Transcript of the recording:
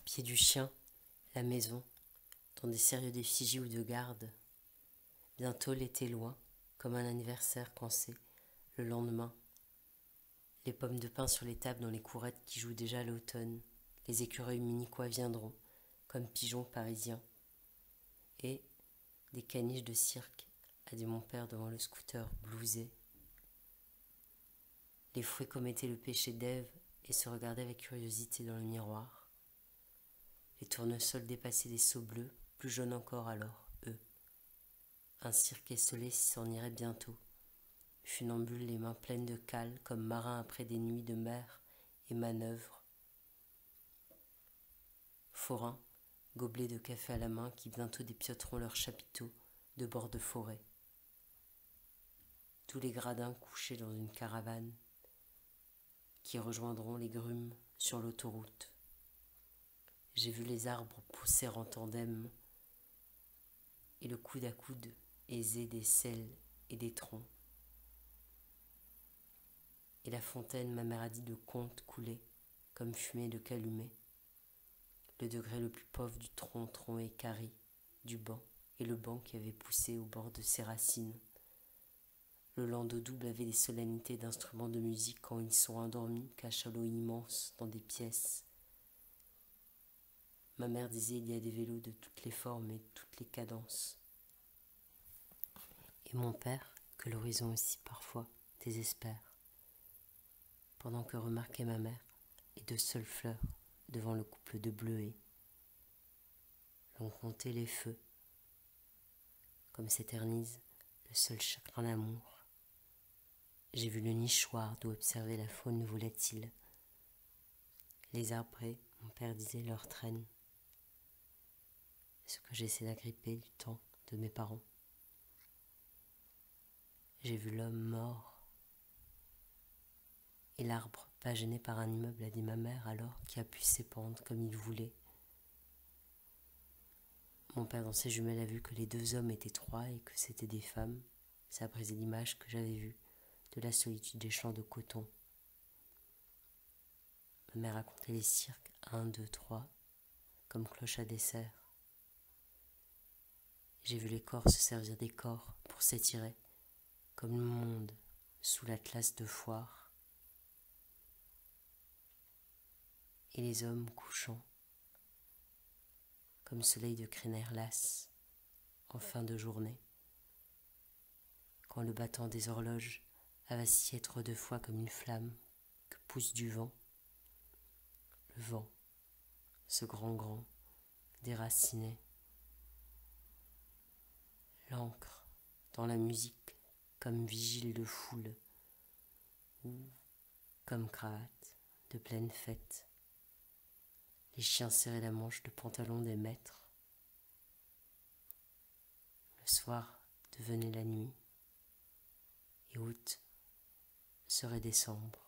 Pied du chien, la maison, dans des sérieux d'effigie ou de garde. Bientôt l'été loin, comme un anniversaire pensé, le lendemain. Les pommes de pin sur les tables dans les courettes qui jouent déjà à l'automne. Les écureuils munichois viendront, comme pigeons parisiens. Et des caniches de cirque, a dit mon père devant le scooter blousé. Les fouets commettaient le péché d'Ève et se regardaient avec curiosité dans le miroir. Les tournesols dépassaient des seaux bleus, plus jaunes encore alors, eux. Un cirque esselé s'en irait bientôt. Funambule, les mains pleines de cale, comme marins après des nuits de mer et manœuvres. Forains, gobelets de café à la main qui bientôt dépioteront leurs chapiteaux de bord de forêt. Tous les gradins couchés dans une caravane qui rejoindront les grumes sur l'autoroute. J'ai vu les arbres pousser en tandem et le coude à coude aisé des selles et des troncs. Et la fontaine, ma mère a dit, de conte coulait comme fumée de calumet. Le degré le plus pauvre du tronc et carré du banc et le banc qui avait poussé au bord de ses racines. Le landau double avait des solennités d'instruments de musique quand ils sont endormis, cachalots immenses dans des pièces. Ma mère disait il y a des vélos de toutes les formes et de toutes les cadences. Et mon père, que l'horizon aussi parfois désespère, pendant que remarquait ma mère, et de seules fleurs devant le couple de bleuets. L'on comptait les feux, comme s'éternise le seul chagrin d'amour. J'ai vu le nichoir d'où observer la faune volatile. Les arbrés, mon père disait, leur traînent. Ce que j'essaie d'agripper du temps de mes parents. J'ai vu l'homme mort. Et l'arbre, pas gêné par un immeuble, a dit ma mère alors, qui a pu s'épandre comme il voulait. Mon père dans ses jumelles a vu que les deux hommes étaient trois et que c'étaient des femmes. Ça a brisé l'image que j'avais vue de la solitude des champs de coton. Ma mère racontait les cirques 1, 2, 3, comme cloche à dessert. J'ai vu les corps se servir des corps pour s'étirer, comme le monde sous l'atlas de foire. Et les hommes couchant, comme soleil de crénaire lasse, en fin de journée, quand le battant des horloges a vacillé trop de fois comme une flamme que pousse du vent. Le vent, ce grand, déraciné. L'encre dans la musique comme vigile de foule ou comme cravate de pleine fête. Les chiens serraient la manche de pantalon des maîtres. Le soir devenait la nuit et août serait décembre.